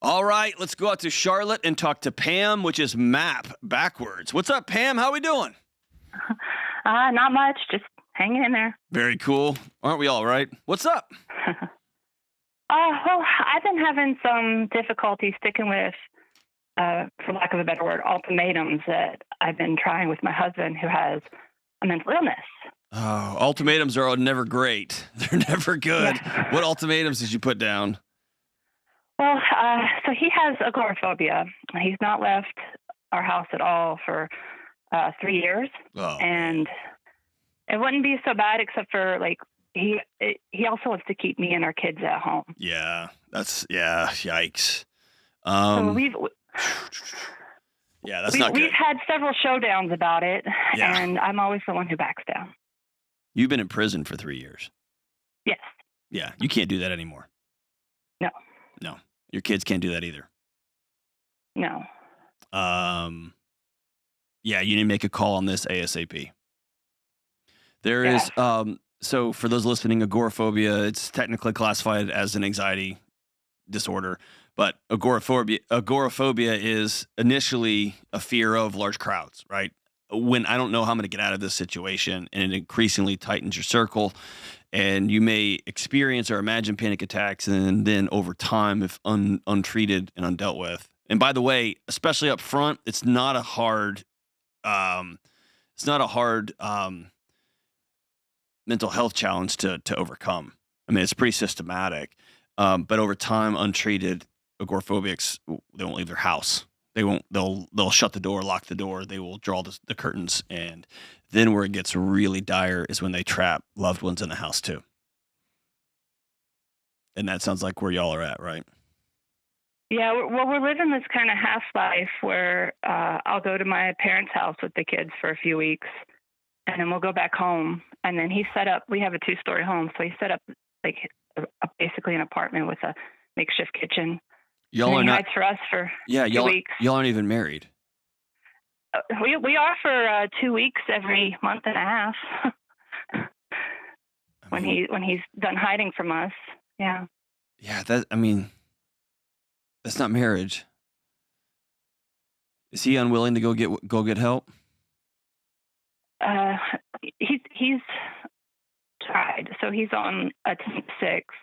All right, let's go out to Charlotte and talk to Pam, which is map backwards. What's up, Pam? How we doing? Not much. Just hanging in there. Very cool. Aren't we all right? What's up? Well, I've been having some difficulty sticking with, for lack of a better word, ultimatums that I've been trying with my husband who has a mental illness. Oh, ultimatums are never great. They're never good. Yeah. What ultimatums did you put down? Well, so he has agoraphobia. He's not left our house at all for 3 years. Oh, And it wouldn't be so bad except for, like, he also wants to keep me and our kids at home. yeah. Yikes. So we've Yeah, that's not good. we've had several showdowns about it, Yeah. and I'm always the one who backs down. You've been in prison for 3 years. Yes. Yeah, you can't do that anymore. No. No, your kids can't do that either. No. Yeah, you need to make a call on this ASAP. There Yeah. is, so for those listening, agoraphobia, it's technically classified as an anxiety disorder, but agoraphobia is initially a fear of large crowds, right? When I don't know how I'm going to get out of this situation, and it increasingly tightens your circle, and you may experience or imagine panic attacks, and then over time, if untreated and undealt with. And by the way, especially up front, it's not a hard mental health challenge to overcome. I mean, it's pretty systematic, but over time, untreated agoraphobics, they won't leave their house. They'll shut the door, lock the door. They will draw the curtains, and then where it gets really dire is when they trap loved ones in the house too. And that sounds like where y'all are at, right? Yeah, well, we're living this kind of half life where I'll go to my parents' house with the kids for a few weeks, and then we'll go back home. And then we have a 2-story home, so he set up like basically an apartment with a makeshift kitchen. Y'all and are then he not. hides for us for Yeah, 2 weeks. y'all aren't even married. We are for 2 weeks every month and a half when he's done hiding from us. Yeah. Yeah, that's not marriage. Is he unwilling to go get help? He's tried. So he's on a temp 6.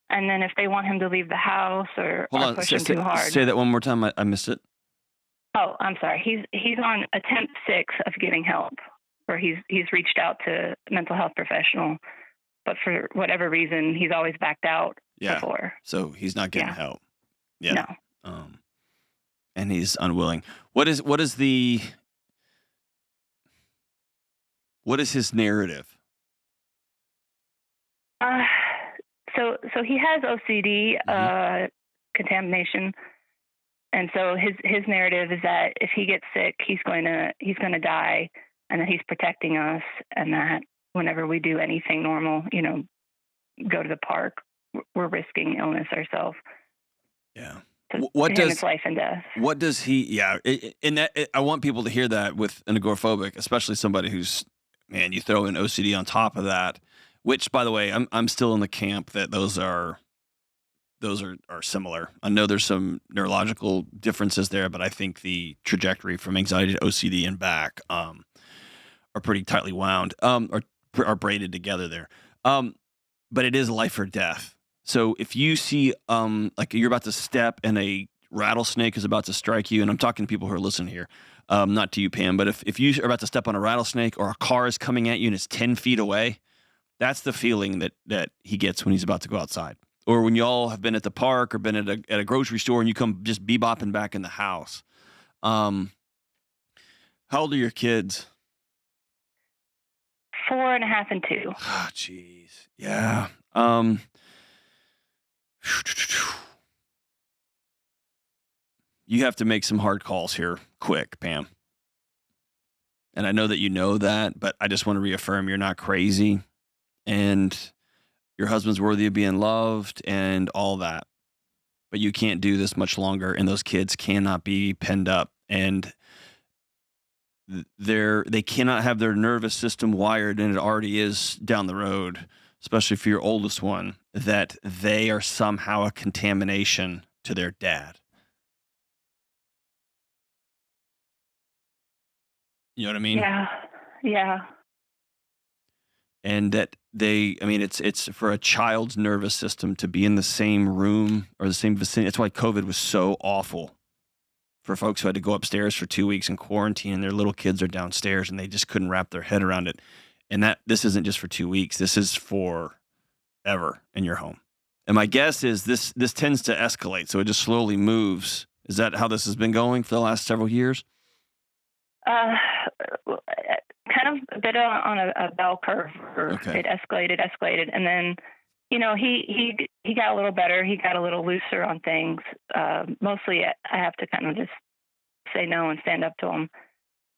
And then if they want him to leave the house or Hold on, push him too hard. say that one more time. I missed it. Oh, I'm sorry. He's on attempt 6 of getting help, or he's reached out to a mental health professional, but for whatever reason, he's always backed out before. So he's not getting help. Yeah. No. And he's unwilling. What is his narrative? So he has OCD, contamination. And so his narrative is that if he gets sick, he's going to die, and that he's protecting us, and that whenever we do anything normal, go to the park, we're risking illness ourselves. Yeah. So it's life and death. What does he? Yeah. I want people to hear that with an agoraphobic, especially somebody who's, man, you throw in OCD on top of that, which, by the way, I'm still in the camp that those are similar. I know there's some neurological differences there, but I think the trajectory from anxiety to OCD and back are pretty tightly wound, or are braided together there. But it is life or death. So if you see like you're about to step and a rattlesnake is about to strike you, and I'm talking to people who are listening here, not to you, Pam, but if you are about to step on a rattlesnake, or a car is coming at you and it's 10 feet away, that's the feeling that he gets when he's about to go outside. Or when y'all have been at the park or been at a grocery store and you come just bebopping back in the house. How old are your kids? 4.5 and 2. Oh, jeez. Yeah. You have to make some hard calls here quick, Pam. And I know that you know that, but I just want to reaffirm you're not crazy, and your husband's worthy of being loved and all that. But you can't do this much longer, and those kids cannot be penned up, and they cannot have their nervous system wired, and it already is down the road, especially for your oldest one, that they are somehow a contamination to their dad. You know what I mean? Yeah. Yeah. And that I mean, it's for a child's nervous system to be in the same room or the same vicinity. That's why COVID was so awful for folks who had to go upstairs for 2 weeks in quarantine and their little kids are downstairs and they just couldn't wrap their head around it. And this isn't just for 2 weeks. This is for ever in your home. And my guess is this tends to escalate. So it just slowly moves. Is that how this has been going for the last several years? Uh, kind of a bit on a bell curve. Okay. It escalated, and then, he got a little better. He got a little looser on things. Mostly, I have to kind of just say no and stand up to him,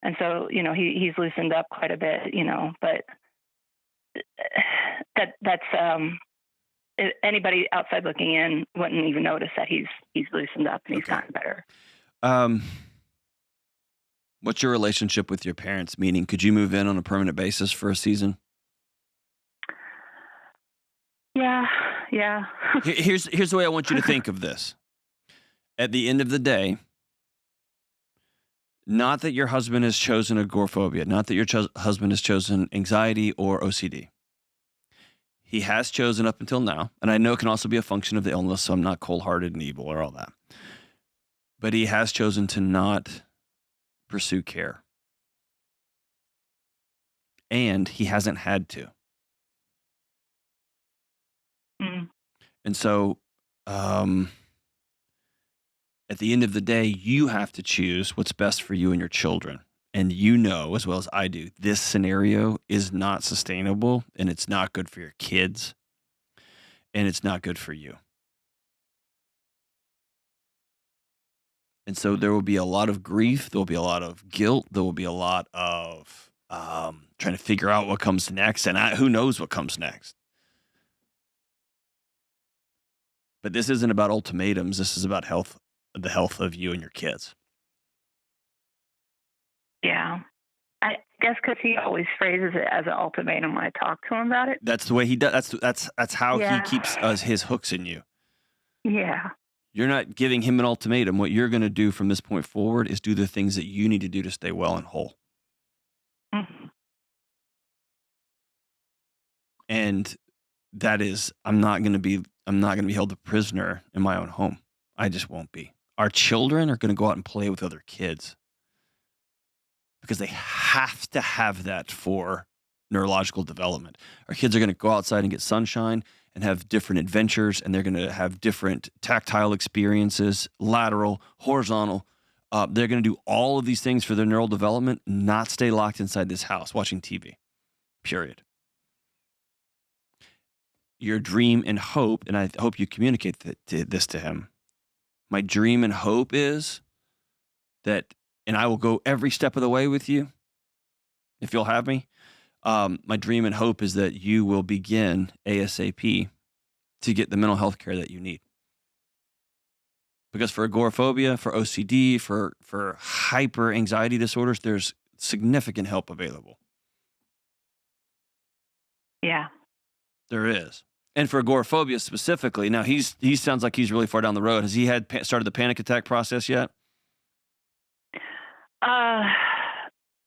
and so he's loosened up quite a bit. But that's anybody outside looking in wouldn't even notice that he's loosened up and he's gotten better. What's your relationship with your parents? Meaning, could you move in on a permanent basis for a season? Yeah. Here's the way I want you to think of this. At the end of the day, not that your husband has chosen agoraphobia, not that your husband has chosen anxiety or OCD. He has chosen up until now, and I know it can also be a function of the illness, so I'm not cold-hearted and evil or all that. But he has chosen to not pursue care. And he hasn't had to. Mm. And so, at the end of the day, you have to choose what's best for you and your children. And you know, as well as I do, this scenario is not sustainable and it's not good for your kids and it's not good for you. And so there will be a lot of grief. There will be a lot of guilt. There will be a lot of trying to figure out what comes next. And who knows what comes next. But this isn't about ultimatums. This is about the health of you and your kids. Yeah. I guess because he always phrases it as an ultimatum when I talk to him about it. That's the way he does. That's how he Yeah. keeps his hooks in you. Yeah. You're not giving him an ultimatum. What you're going to do from this point forward is do the things that you need to do to stay well and whole. Mm-hmm. And that is, I'm not going to be held a prisoner in my own home. I just won't be. Our children are going to go out and play with other kids because they have to have that for neurological development. Our kids are going to go outside and get sunshine and have different adventures, and they're going to have different tactile experiences, lateral, horizontal. They're going to do all of these things for their neural development, not stay locked inside this house watching TV, period. Your dream and hope, and I hope you communicate this to him. My dream and hope is that, and I will go every step of the way with you, if you'll have me. My dream and hope is that you will begin ASAP to get the mental health care that you need. Because for agoraphobia, for OCD, for hyper anxiety disorders, there's significant help available. Yeah. There is. And for agoraphobia specifically, now he sounds like he's really far down the road. Has he started the panic attack process yet?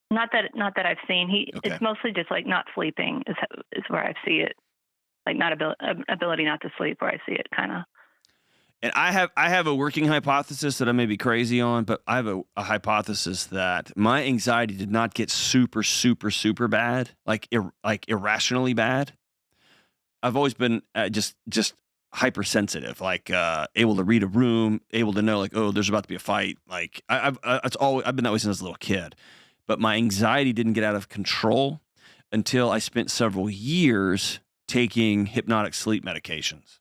Not that I've seen. Okay. It's mostly just like not sleeping is where I see it. Like not ability not to sleep, where I see it kind of. And I have a working hypothesis that I may be crazy on, but I have a hypothesis that my anxiety did not get super, super, super bad, like irrationally bad. I've always been just hypersensitive, like able to read a room, able to know like, oh, there's about to be a fight. Like I've been that way since I was a little kid. But my anxiety didn't get out of control until I spent several years taking hypnotic sleep medications.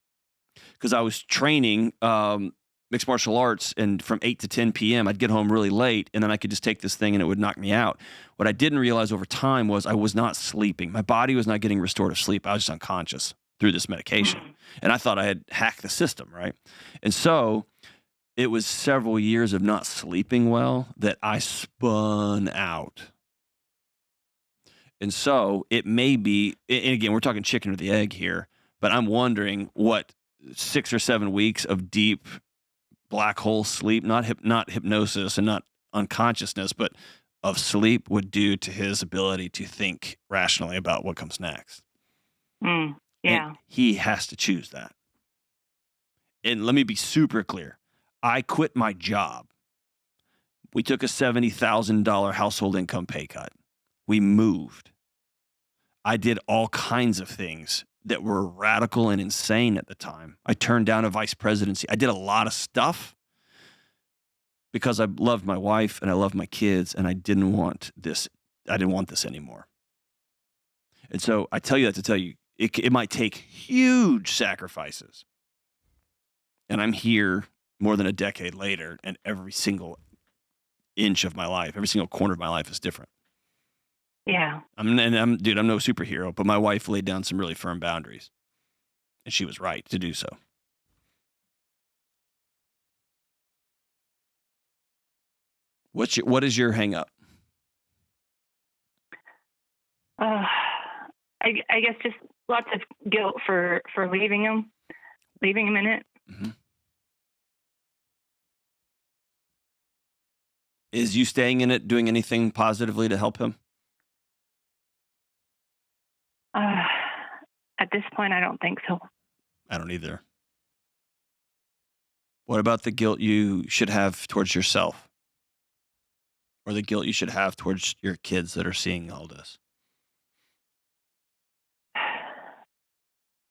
Because I was training mixed martial arts, and from 8 to 10 p.m., I'd get home really late, and then I could just take this thing, and it would knock me out. What I didn't realize over time was I was not sleeping. My body was not getting restorative sleep. I was just unconscious through this medication. And I thought I had hacked the system, right? And so it was several years of not sleeping well that I spun out. And so it may be, and again, we're talking chicken or the egg here, but I'm wondering what 6 or 7 weeks of deep black hole sleep, not hypnosis and not unconsciousness, but of sleep would do to his ability to think rationally about what comes next. Mm, And yeah. he has to choose that. And let me be super clear. I quit my job. We took a $70,000 household income pay cut. We moved. I did all kinds of things that were radical and insane at the time. I turned down a vice presidency. I did a lot of stuff because I loved my wife and I loved my kids, and I didn't want this. I didn't want this anymore. And so I tell you that to tell you, it might take huge sacrifices. And I'm here more than a decade later, and every single inch of my life, every single corner of my life is different. Yeah. I'm no superhero, but my wife laid down some really firm boundaries, and she was right to do so. What is your hang up? I guess just lots of guilt for leaving him in it. Mm-hmm. Is you staying in it doing anything positively to help him? At this point, I don't think so. I don't either. What about the guilt you should have towards yourself? Or the guilt you should have towards your kids that are seeing all this?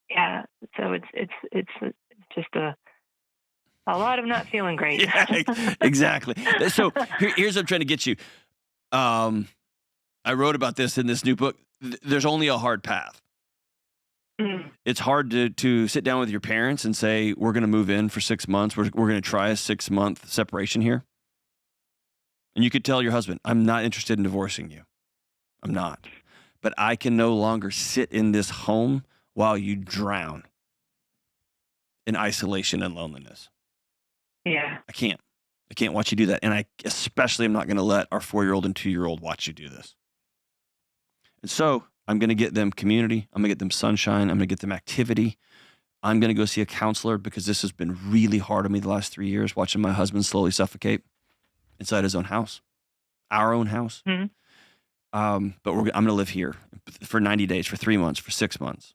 Yeah. So it's just a lot of not feeling great. Yeah, exactly. So here's what I'm trying to get you. I wrote about this in this new book. There's only a hard path. Mm. It's hard to sit down with your parents and say, we're going to move in for 6 months. We're going to try a 6-month separation here. And you could tell your husband, I'm not interested in divorcing you. I'm not. But I can no longer sit in this home while you drown in isolation and loneliness. Yeah. I can't watch you do that. And I especially am not going to let our 4-year-old and 2-year-old watch you do this. And so I'm going to get them community. I'm going to get them sunshine. I'm going to get them activity. I'm going to go see a counselor because this has been really hard on me the last 3 years, watching my husband slowly suffocate inside his own house, our own house. Mm-hmm. But I'm going to live here for 90 days, for 3 months, for 6 months.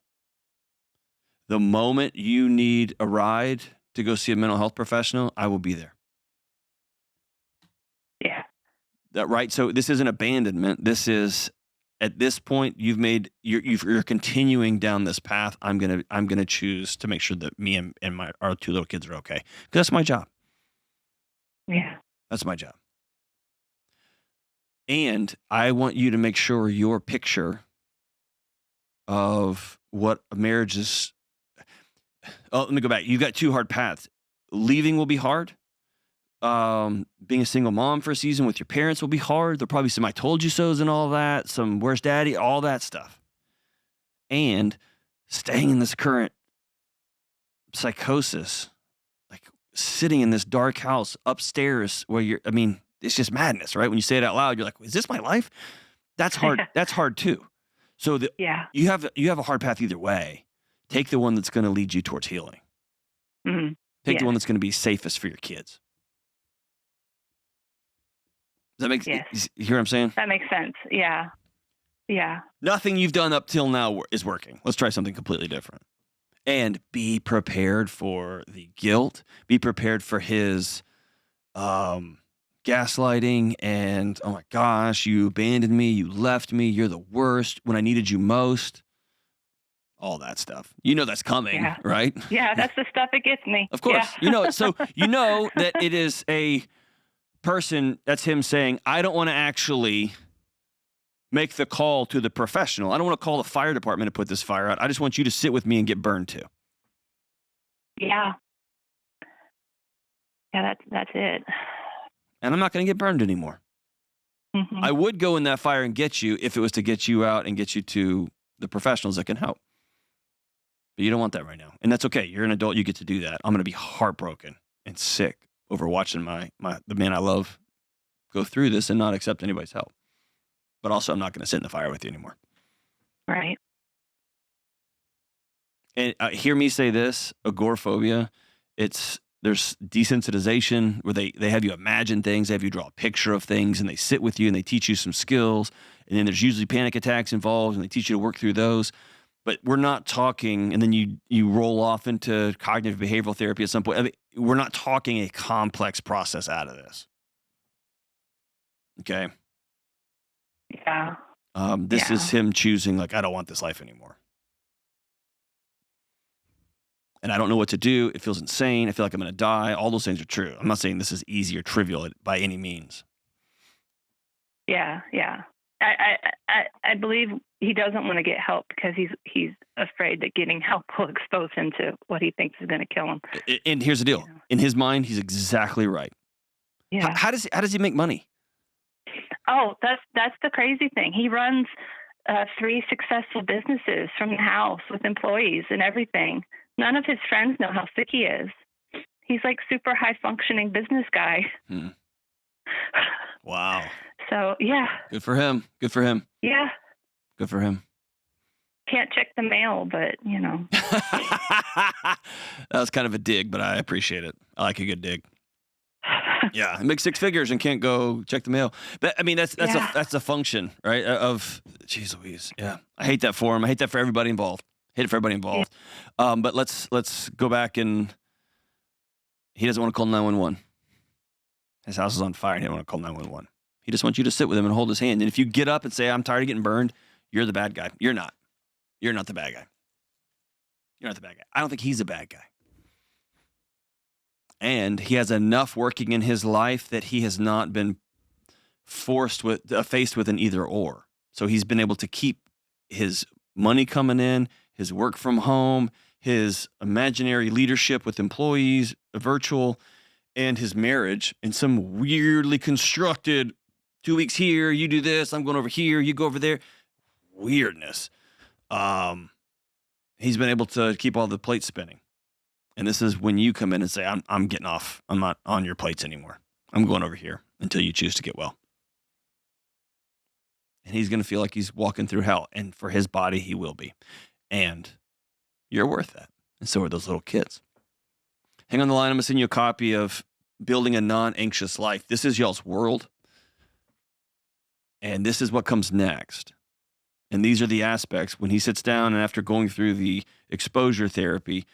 The moment you need a ride to go see a mental health professional, I will be there. Yeah. That right? So this isn't abandonment. This is, at this point, you're continuing down this path. I'm gonna choose to make sure that me and our 2 little kids are okay. Because that's my job. Yeah. That's my job. And I want you to make sure your picture of what a marriage is. Oh, let me go back. You've got 2 hard paths. Leaving will be hard. Being a single mom for a season with your parents will be hard. There'll probably be some I told you so's and all that, some where's daddy, all that stuff. And staying in this current psychosis, like sitting in this dark house upstairs where it's just madness, right? When you say it out loud, you're like, is this my life? That's hard. That's hard too. So Yeah. you have a hard path either way. Take the one that's going to lead you towards healing. Mm-hmm. Take the one that's going to be safest for your kids. Does that make sense? Yes. You hear what I'm saying? That makes sense. Yeah. Yeah. Nothing you've done up till now is working. Let's try something completely different. And be prepared for the guilt. Be prepared for his gaslighting and, oh my gosh, you abandoned me. You left me. You're the worst when I needed you most. All that stuff. You know that's coming, right? Yeah, that's the stuff that gets me. Of course. Yeah. So you know that it is a person, that's him saying, I don't want to actually make the call to the professional. I don't want to call the fire department to put this fire out. I just want you to sit with me and get burned too. Yeah. Yeah, that's it. And I'm not going to get burned anymore. Mm-hmm. I would go in that fire and get you if it was to get you out and get you to the professionals that can help. But you don't want that right now. And that's okay. You're an adult. You get to do that. I'm going to be heartbroken and sick over watching the man I love go through this and not accept anybody's help. But also, I'm not going to sit in the fire with you anymore. Right. And hear me say this, agoraphobia, it's There's desensitization where they have you imagine things, they have you draw a picture of things, and they sit with you and they teach you some skills. And then there's usually panic attacks involved, and they teach you to work through those. But we're not talking, and then you roll off into cognitive behavioral therapy at some point. I mean, we're not talking a complex process out of this. Okay. Yeah. This is him choosing, like, I don't want this life anymore. And I don't know what to do. It feels insane. I feel like I'm going to die. All those things are true. I'm not saying this is easy or trivial by any means. Yeah. I believe he doesn't want to get help because he's afraid that getting help will expose him to what he thinks is going to kill him. And here's the deal. In his mind, he's exactly right. Yeah. How does he make money? Oh, that's the crazy thing. He runs 3 successful businesses from the house with employees and everything. None of his friends know how sick he is. He's like super high functioning business guy. Wow. So yeah. Good for him. Yeah. Good for him. Can't check the mail, but That was kind of a dig, but I appreciate it. I like a good dig. Yeah, I make 6 figures and can't go check the mail. But I mean, that's a function, right? Of geez Louise. Yeah, I hate that for him. I hate that for everybody involved. But let's go back, and he doesn't want to call 911. His house is on fire, and he doesn't want to call 911. He just wants you to sit with him and hold his hand. And if you get up and say, "I'm tired of getting burned," you're the bad guy. You're not. You're not the bad guy. You're not the bad guy. I don't think he's a bad guy. And he has enough working in his life that he has not been faced with an either or. So he's been able to keep his money coming in, his work from home, his imaginary leadership with employees, virtual, and his marriage in some weirdly constructed 2 weeks here, you do this, I'm going over here, you go over there. Weirdness. He's been able to keep all the plates spinning. And this is when you come in and say, I'm getting off. I'm not on your plates anymore. I'm going over here until you choose to get well. And he's going to feel like he's walking through hell. And for his body, he will be. And you're worth that. And so are those little kids. Hang on the line. I'm going to send you a copy of Building a Non-Anxious Life. This is y'all's world. And this is what comes next. And these are the aspects when he sits down and after going through the exposure therapy,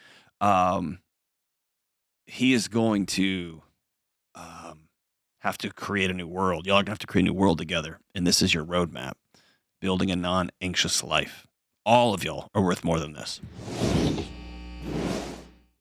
he is going to have to create a new world. Y'all are going to have to create a new world together. And this is your roadmap. Building a non-anxious life. All of y'all are worth more than this.